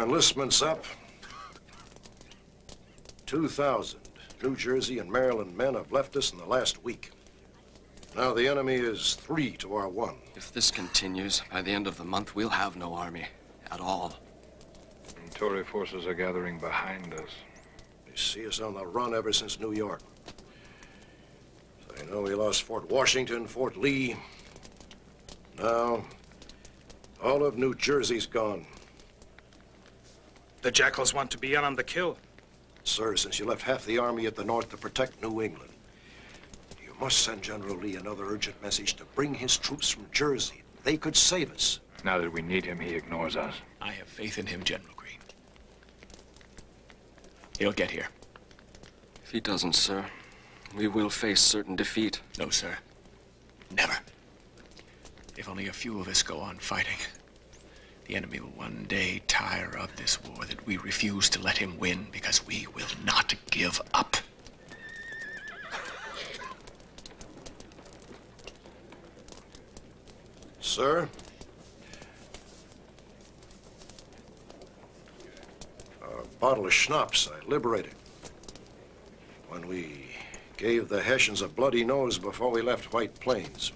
enlistment's up. 2,000 New Jersey and Maryland men have left us in the last week. Now the enemy is 3 to our 1. If this continues, by the end of the month, we'll have no army at all. And Tory forces are gathering behind us. They see us on the run ever since New York. I know we lost Fort Washington, Fort Lee. Now, all of New Jersey's gone. The Jackals want to be in on the kill. Sir, since you left half the army at the north to protect New England, you must send General Lee another urgent message to bring his troops from Jersey. They could save us. Now that we need him, he ignores us. I have faith in him, General Greene. He'll get here. If he doesn't, sir, we will face certain defeat. No, sir. Never. If only a few of us go on fighting, the enemy will one day tire of this war that we refuse to let him win because we will not give up. Sir? A bottle of schnapps I liberated when we gave the Hessians a bloody nose before we left White Plains.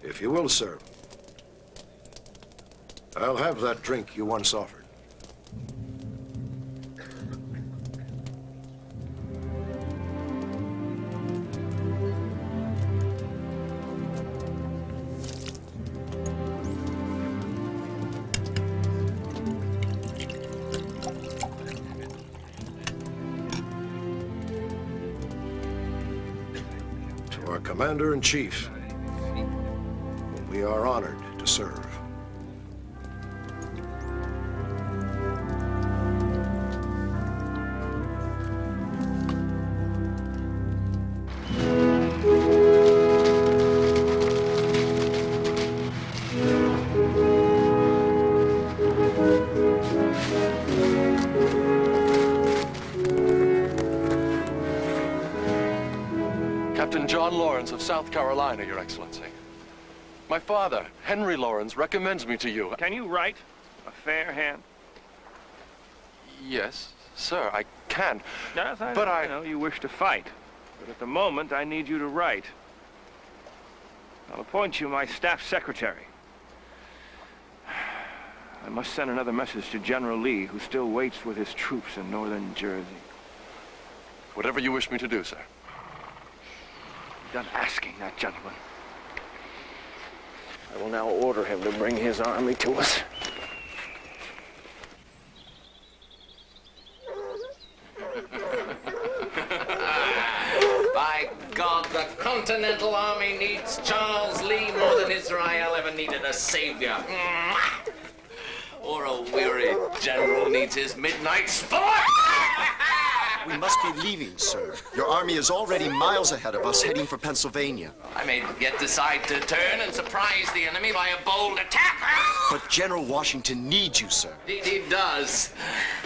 If you will, sir, I'll have that drink you once offered. To our Commander-in-Chief, whom we are honored to serve. Captain John Lawrence of South Carolina, Your Excellency. My father, Henry Lawrence, recommends me to you. Can you write a fair hand? Yes, sir, I can. Yes, I but know you wish to fight. But at the moment, I need you to write. I'll appoint you my staff secretary. I must send another message to General Lee, who still waits with his troops in northern Jersey. Whatever you wish me to do, sir. Done asking that gentleman. I will now order him to bring his army to us. By God, the Continental Army needs Charles Lee more than Israel ever needed a savior. Or a weary general needs his midnight sport. We must be leaving, sir. Your army is already miles ahead of us, heading for Pennsylvania. I may yet decide to turn and surprise the enemy by a bold attack. But General Washington needs you, sir. He does.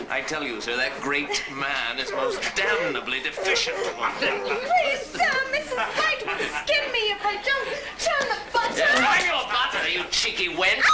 I tell you, sir, that great man is most damnably deficient. Please, sir, Mrs. White will skin me if I don't turn the butter. Turn your butter, you cheeky wench.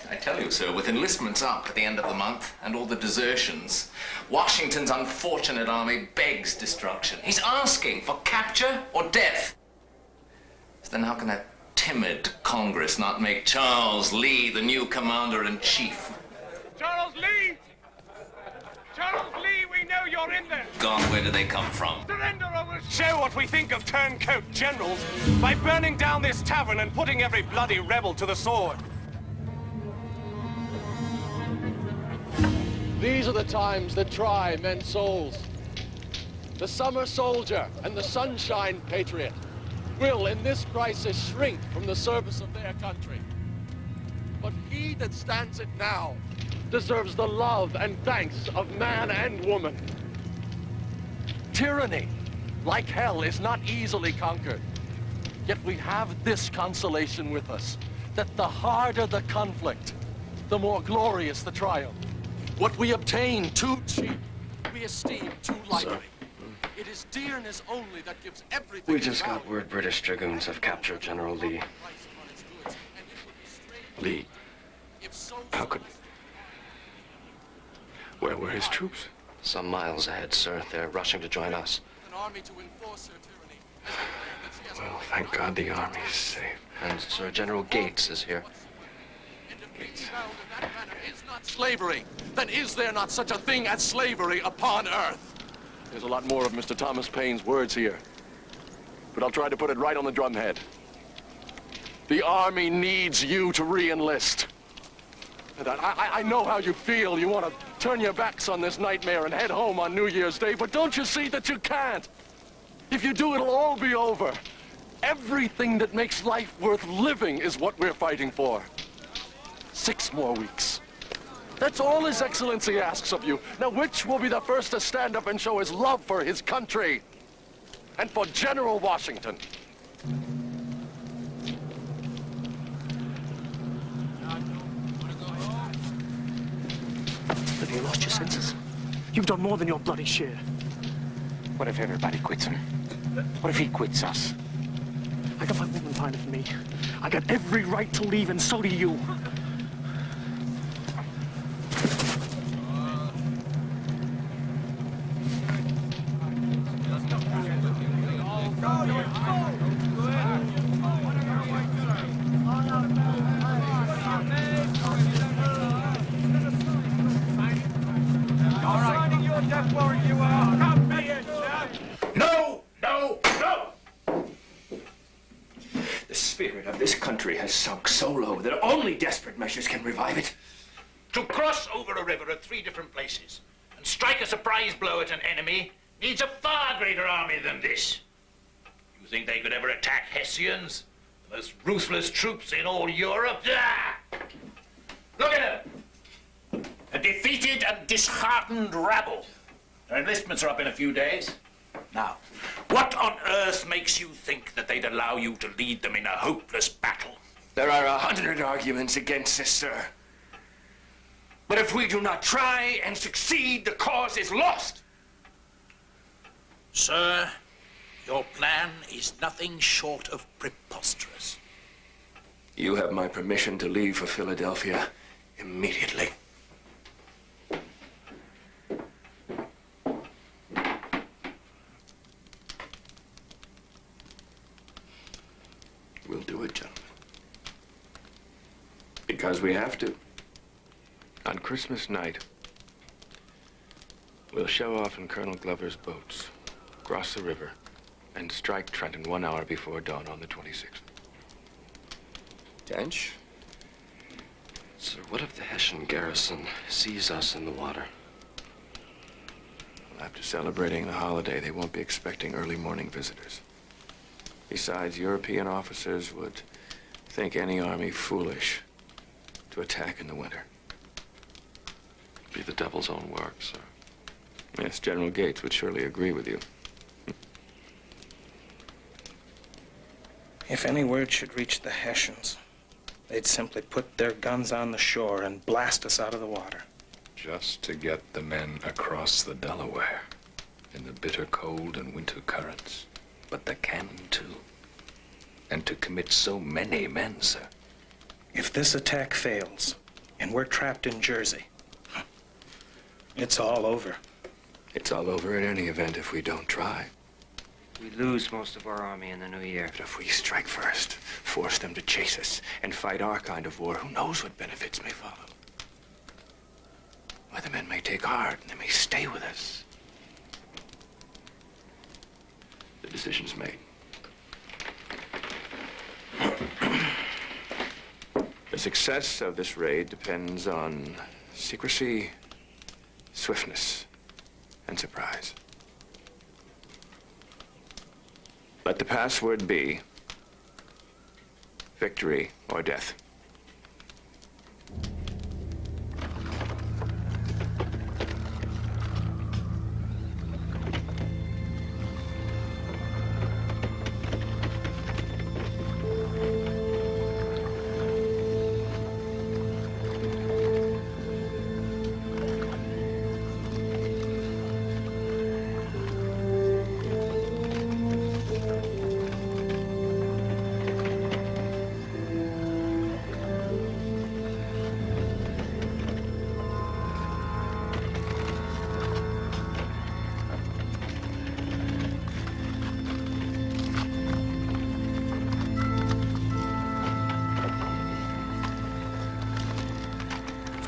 I tell you, sir, with enlistments up at the end of the month and all the desertions, Washington's unfortunate army begs destruction. He's asking for capture or death. So then how can that timid Congress not make Charles Lee the new commander-in-chief? Charles Lee! Charles Lee, we know you're in there! Gone, where do they come from? Surrender or we'll show what we think of turncoat generals by burning down this tavern and putting every bloody rebel to the sword. These are the times that try men's souls. The summer soldier and the sunshine patriot will, in this crisis, shrink from the service of their country. But he that stands it now deserves the love and thanks of man and woman. Tyranny, like hell, is not easily conquered. Yet we have this consolation with us, that the harder the conflict, the more glorious the triumph. What we obtain too cheap to be esteemed too lightly. It is dearness only that gives everything. We just got word British dragoons have captured General Lee. Lee? How could... Where were his troops? Some miles ahead, sir. They're rushing to join us. Well, thank God the army's safe. And Sir General Gates is here. Gates. Is not slavery. Then is there not such a thing as slavery upon earth? There's a lot more of Mr. Thomas Paine's words here. But I'll try to put it right on the drumhead. The army needs you to re-enlist. And I know how you feel. You want to turn your backs on this nightmare and head home on New Year's Day, but don't you see that you can't? If you do, it'll all be over. Everything that makes life worth living is what we're fighting for. 6 more weeks. That's all His Excellency asks of you. Now, which will be the first to stand up and show his love for his country and for General Washington? Have you lost your senses? You've done more than your bloody share. What if everybody quits him? What if he quits us? I got my woman pining for me. I got every right to leave, and so do you. This country has sunk so low that only desperate measures can revive it. To cross over a river at 3 different places and strike a surprise blow at an enemy needs a far greater army than this. You think they could ever attack Hessians, the most ruthless troops in all Europe? Ah! Look at them! A defeated and disheartened rabble. Their enlistments are up in a few days. Now, what on earth makes you think that they'd allow you to lead them in a hopeless battle? There are 100 arguments against this, sir. But if we do not try and succeed, the cause is lost. Sir, your plan is nothing short of preposterous. You have my permission to leave for Philadelphia immediately. We'll do it, gentlemen. Because we have to. On Christmas night, we'll show off in Colonel Glover's boats, cross the river, and strike Trenton 1 hour before dawn on the 26th. Tench? Sir, what if the Hessian garrison sees us in the water? Well, after celebrating the holiday, they won't be expecting early morning visitors. Besides, European officers would think any army foolish to attack in the winter. Be the devil's own work, sir. Yes, General Gates would surely agree with you. If any word should reach the Hessians, they'd simply put their guns on the shore and blast us out of the water. Just to get the men across the Delaware in the bitter cold and winter currents. But the cannon, too. And to commit so many men, sir. If this attack fails, and we're trapped in Jersey, it's all over. It's all over in any event if we don't try. We lose most of our army in the new year. But if we strike first, force them to chase us, and fight our kind of war, who knows what benefits may follow? Why, the men may take heart, and they may stay with us. The decision's made. The success of this raid depends on secrecy, swiftness, and surprise. Let the password be victory or death.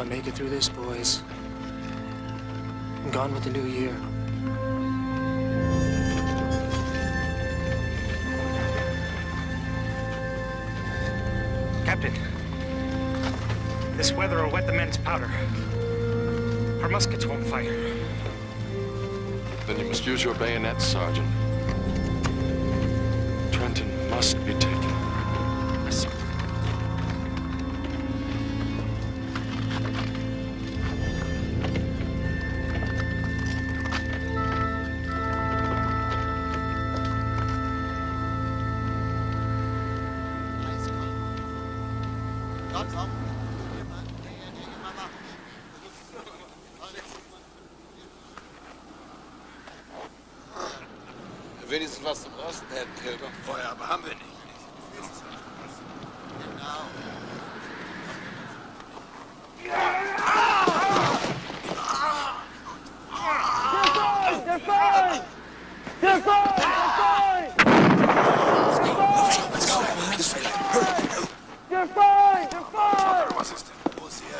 I make it through this, boys, I'm gone with the new year. Captain, this weather will wet the men's powder. Our muskets won't fire. Then you must use your bayonets, Sergeant. Trenton must be taken. Yes, sir. Wenigstens was zum Rosten hätten, Hilger. Feuer, aber haben wir nicht. Genau. Der Feind! Der Feind! Der Feind! Der Feind! Was ist denn? Wo ist hier?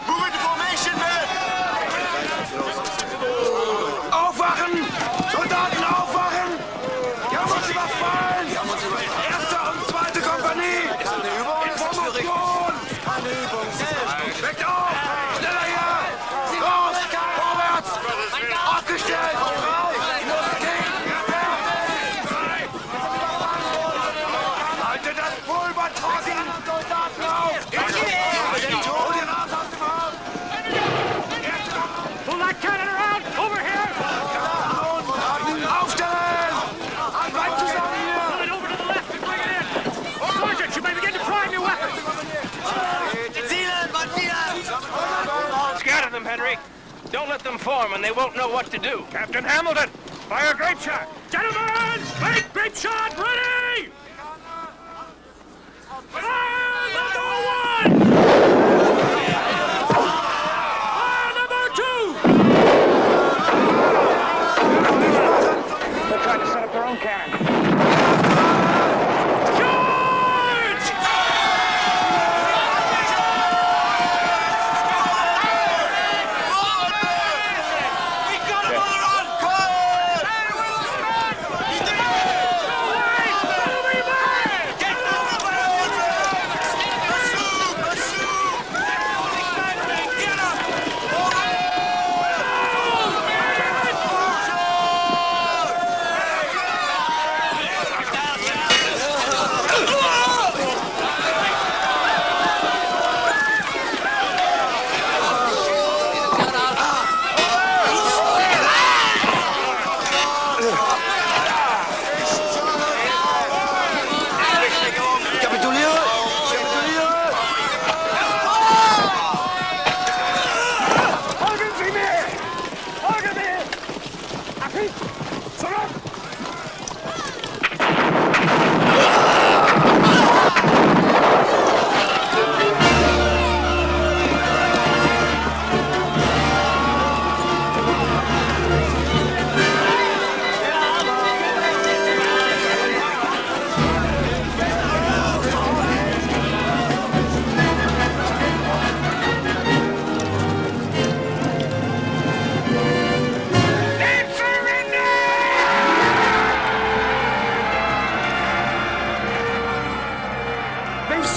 Move into formation, man! Aufwachen! Soldaten, aufwachen! Die haben uns überfallen! Erste und zweite Kompanie! Ist eine Übung? Information! Eine Übung. Weckt auf! Schneller hier! Los! Vorwärts! Aufgestellt! Raus! Los gegen! Haltet das Pulver trocken! Soldaten auf! Hol den Arsch aus dem Haus! Pull that cannon around! Over here! Aufstellen! Bleibt zusammen hier! Pull it over to the left and bring it in! Sergeant, you may begin to prime your weapons! Scatter them, Henry. Don't let them form and they won't know what to do. Captain Hamilton, fire grape shot! Gentlemen, make grape shot ready! Fire number one! Fire number two! They're trying to set up their own cannon.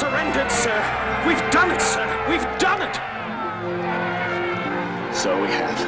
surrendered, sir. We've done it, sir. We've done it. So we have.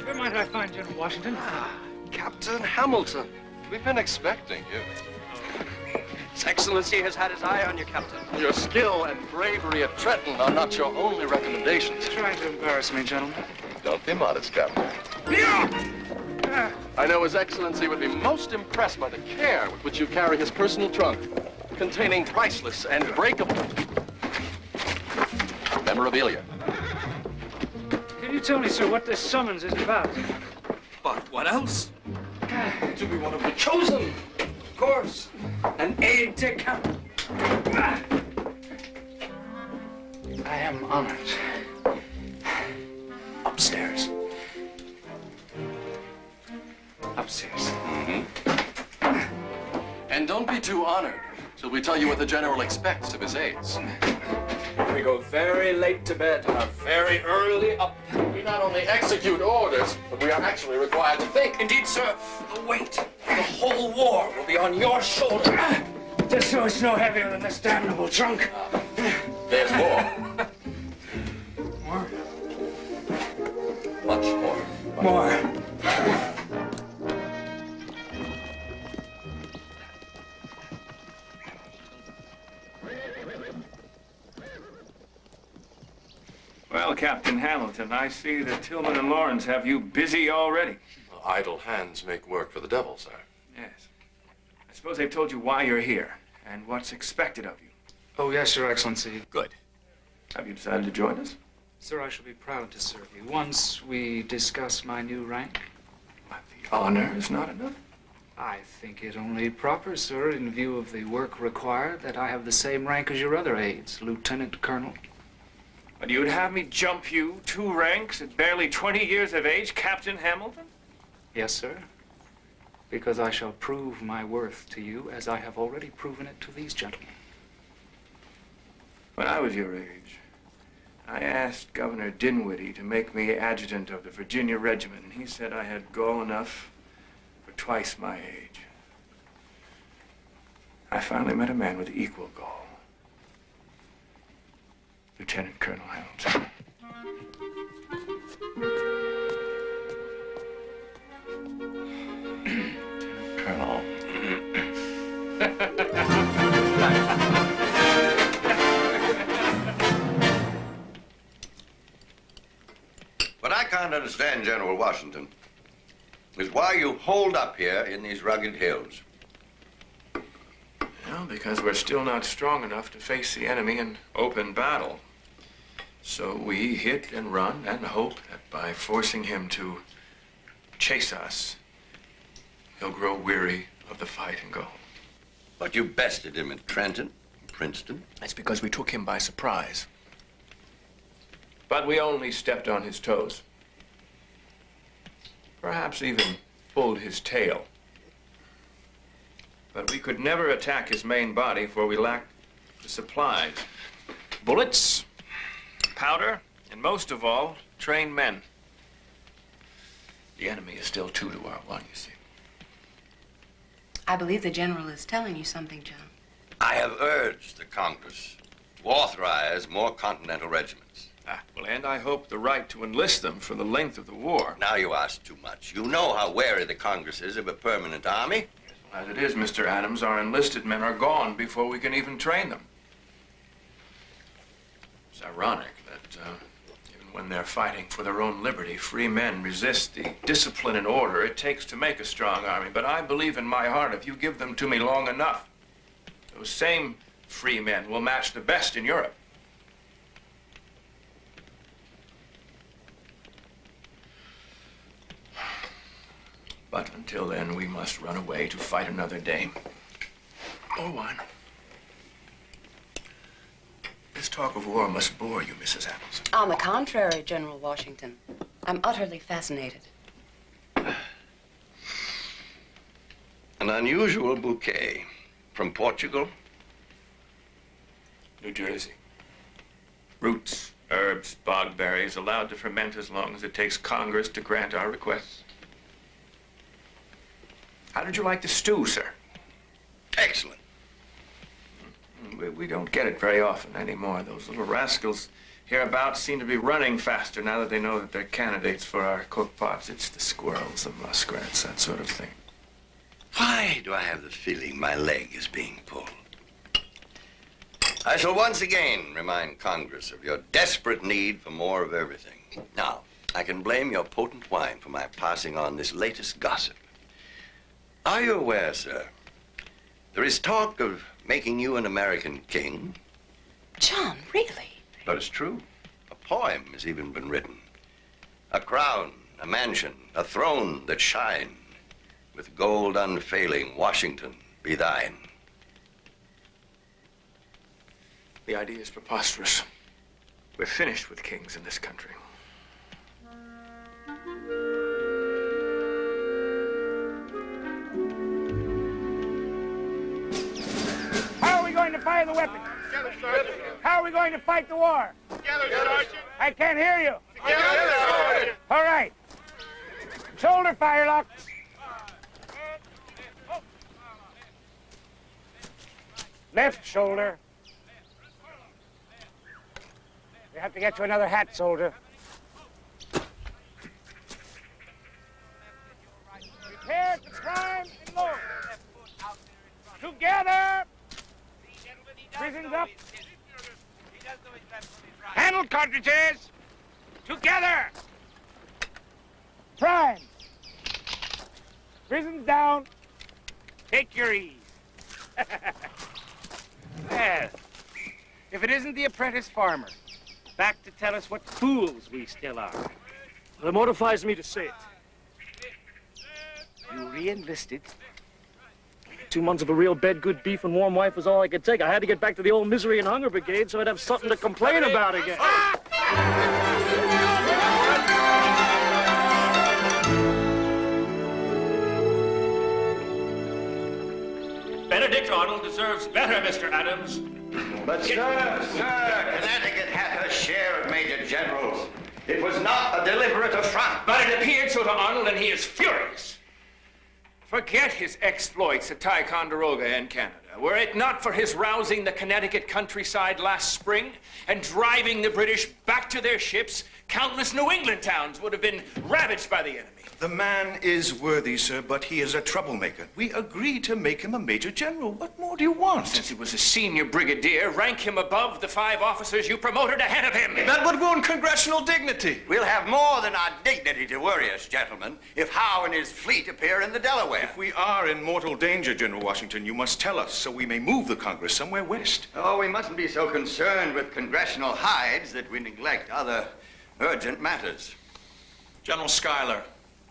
Where might I find General Washington? Captain Hamilton. We've been expecting you. His Excellency has had his eye on you, Captain. Your skill and bravery at Trenton are not your only recommendations. Trying to embarrass me, gentlemen. Don't be modest, Captain. I know His Excellency would be most impressed by the care with which you carry his personal trunk, containing priceless and breakable memorabilia. Can you tell me, sir, what this summons is about? But what else? To be one of the chosen, of course. An aide de camp. I am honored. Upstairs. Upstairs. And don't be too honored till we tell you what the general expects of his aides. We go very late to bed and are very early up. We not only execute orders, but we are actually required to think. Indeed, sir, the weight of the whole war will be on your shoulder. Just so it's no heavier than this damnable trunk. There's more. More? Much more. More. Well, Captain Hamilton, I see that Tillman and Lawrence have you busy already. Well, idle hands make work for the devil, sir. Yes. I suppose they've told you why you're here and what's expected of you. Oh, yes, Your Excellency. Good. Have you decided to join us? Sir, I shall be proud to serve you. Once we discuss my new rank. The honor is not enough. I think it only proper, sir, in view of the work required, that I have the same rank as your other aides, Lieutenant Colonel. But you'd have me jump you 2 ranks at barely 20 years of age, Captain Hamilton? Yes, sir. Because I shall prove my worth to you as I have already proven it to these gentlemen. When I was your age, I asked Governor Dinwiddie to make me adjutant of the Virginia Regiment, and he said I had gall enough for twice my age. I finally met a man with equal gall. Lieutenant Colonel Hamilton. Colonel. What I can't understand, General Washington, is why you hold up here in these rugged hills. Well, because we're still not strong enough to face the enemy in open battle. So we hit and run and hope that by forcing him to chase us, he'll grow weary of the fight and go home. But you bested him at Trenton, Princeton. That's because we took him by surprise. But we only stepped on his toes. Perhaps even pulled his tail. But we could never attack his main body, for we lacked the supplies. Bullets, powder, and most of all, trained men. The enemy is still 2 to our 1, you see. I believe the General is telling you something, John. I have urged the Congress to authorize more Continental regiments. Well, and I hope the right to enlist them for the length of the war. Now you ask too much. You know how wary the Congress is of a permanent army. As it is, Mr. Adams, our enlisted men are gone before we can even train them. It's ironic that even when they're fighting for their own liberty, free men resist the discipline and order it takes to make a strong army. But I believe in my heart, if you give them to me long enough, those same free men will match the best in Europe. But until then, we must run away to fight another day. Or one. This talk of war must bore you, Mrs. Adams. On the contrary, General Washington, I'm utterly fascinated. An unusual bouquet. From Portugal? New Jersey. Roots, herbs, bog berries, allowed to ferment as long as it takes Congress to grant our requests. How did you like the stew, sir? Excellent. We don't get it very often anymore. Those little rascals hereabouts seem to be running faster now that they know that they're candidates for our cook pots. It's the squirrels, the muskrats, that sort of thing. Why do I have the feeling my leg is being pulled? I shall once again remind Congress of your desperate need for more of everything. Now, I can blame your potent wine for my passing on this latest gossip. Are you aware, sir, there is talk of making you an American king? John, really? But it's true. A poem has even been written. A crown, a mansion, a throne that shine. With gold unfailing, Washington be thine. The idea is preposterous. We're finished with kings in this country. How are we going to fire the weapons? Together, Sergeant. How are we going to fight the war? Together, Sergeant. I can't hear you. Together, Sergeant. All right. Shoulder fire lock. Left shoulder. We have to get you another hat, soldier. Prepare to prime and load. Together. Prisons up. Handle cartridges. Together. Prime. Prisons down. Take your ease. Well, if it isn't the apprentice farmer, back to tell us what fools we still are. Well, it mortifies me to say it. You re-enlisted? 2 months of a real bed, good beef, and warm wife was all I could take. I had to get back to the old misery and hunger brigade so I'd have something to complain about again. Benedict Arnold deserves better, Mr. Adams. But sir, Connecticut had her share of major generals. It was not a deliberate affront. But it appeared so to Arnold, and he is furious. Forget his exploits at Ticonderoga and Canada. Were it not for his rousing the Connecticut countryside last spring and driving the British back to their ships, countless New England towns would have been ravaged by the enemy. The man is worthy, sir, but he is a troublemaker. We agreed to make him a major general. What more do you want? Since he was a senior brigadier, rank him above the 5 officers you promoted ahead of him. That would wound congressional dignity. We'll have more than our dignity to worry us, gentlemen, if Howe and his fleet appear in the Delaware. If we are in mortal danger, General Washington, you must tell us so we may move the Congress somewhere west. Oh, we mustn't be so concerned with congressional hides that we neglect other urgent matters. General Schuyler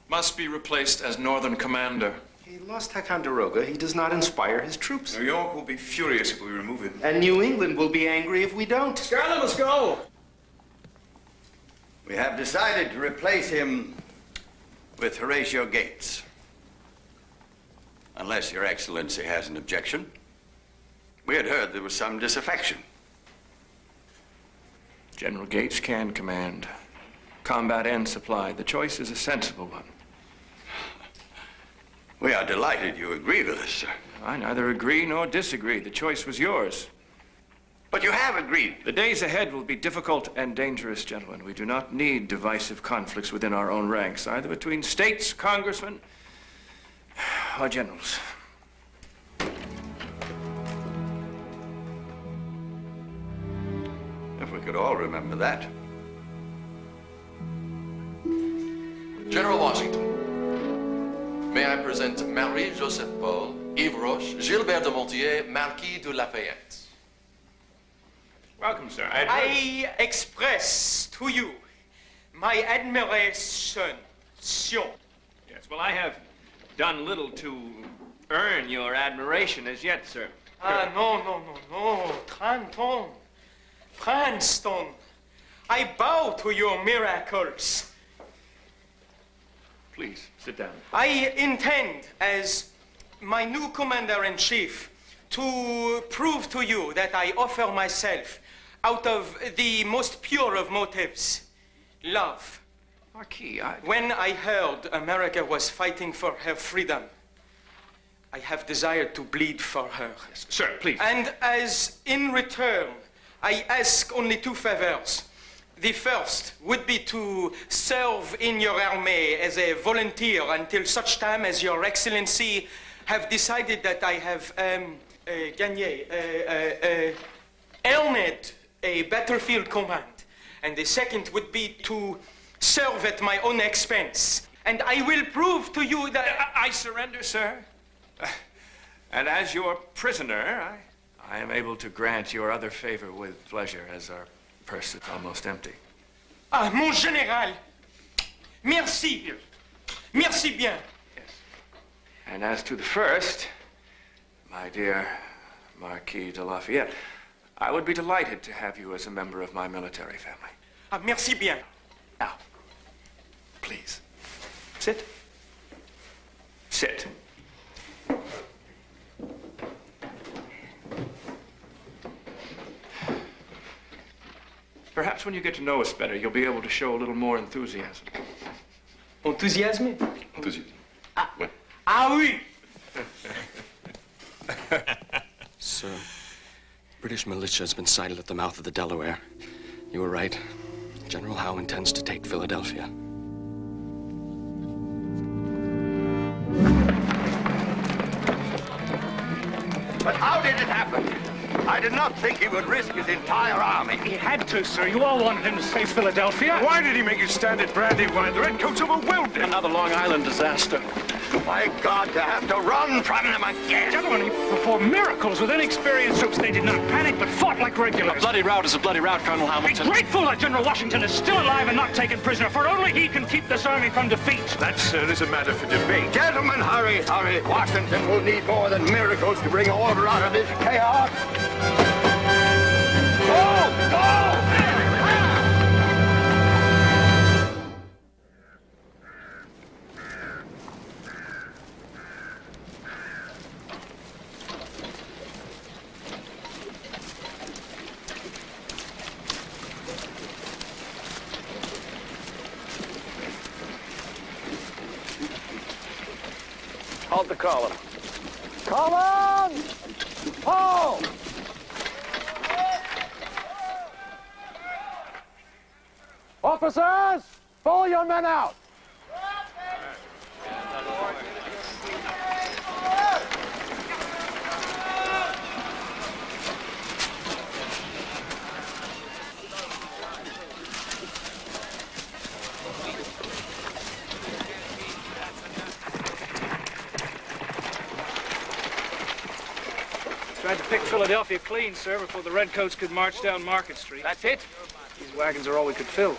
must be replaced as Northern Commander. He lost Ticonderoga. He does not inspire his troops. New York will be furious if we remove him. And New England will be angry if we don't. Schuyler must go. We have decided to replace him with Horatio Gates. Unless Your Excellency has an objection. We had heard there was some disaffection. General Gates can command combat and supply. The choice is a sensible one. We are delighted you agree with us, sir. I neither agree nor disagree. The choice was yours. But you have agreed. The days ahead will be difficult and dangerous, gentlemen. We do not need divisive conflicts within our own ranks, either between states, congressmen, or generals. If we could all remember that. General Washington, may I present Marie-Joseph Paul, Yves Roche, Gilbert de Montier, Marquis de Lafayette. Welcome, sir. I express to you my admiration. Yes, well, I have done little to earn your admiration as yet, sir. No. Trenton. Princeton. I bow to your miracles. Please, sit down. I intend, as my new commander-in-chief, to prove to you that I offer myself out of the most pure of motives, love. Marquis, When I heard America was fighting for her freedom, I have desired to bleed for her. Yes, sir, please. And as in return, I ask only 2 favors. The first would be to serve in your army as a volunteer until such time as Your Excellency have decided that I have earned a battlefield command. And the second would be to serve at my own expense. And I will prove to you that... I surrender, sir. And as your prisoner, I am able to grant your other favor with pleasure, as our purse is almost empty. Ah, mon général! Merci! Merci bien! Yes. And as to the first, my dear Marquis de Lafayette, I would be delighted to have you as a member of my military family. Ah, merci bien. Now, please, sit. Sit. Perhaps when you get to know us better, you'll be able to show a little more enthusiasm. Enthousiasme? Enthusiasm. Ah oui! Sir, British militia has been sighted at the mouth of the Delaware. You were right. General Howe intends to take Philadelphia. But how did it happen? I did not think he would risk his entire army. He had to, sir. You all wanted him to save Philadelphia. Why did he make you stand at Brandywine? The Redcoats overwhelmed him. Another Long Island disaster. My God, to have to run from them again. Gentlemen, he performed miracles with inexperienced troops. They did not panic, but fought like regulars. A bloody rout is a bloody rout, Colonel Hamilton. Be grateful that General Washington is still alive and not taken prisoner, for only he can keep this army from defeat. That, sir, is a matter for debate. Gentlemen, hurry, hurry. Washington will need more than miracles to bring order out of this chaos. Go! Go! Halt the column. Column! Halt! Officers, pull your men out. Tried to pick Philadelphia clean, sir, before the Redcoats could march down Market Street. That's it? These wagons are all we could fill.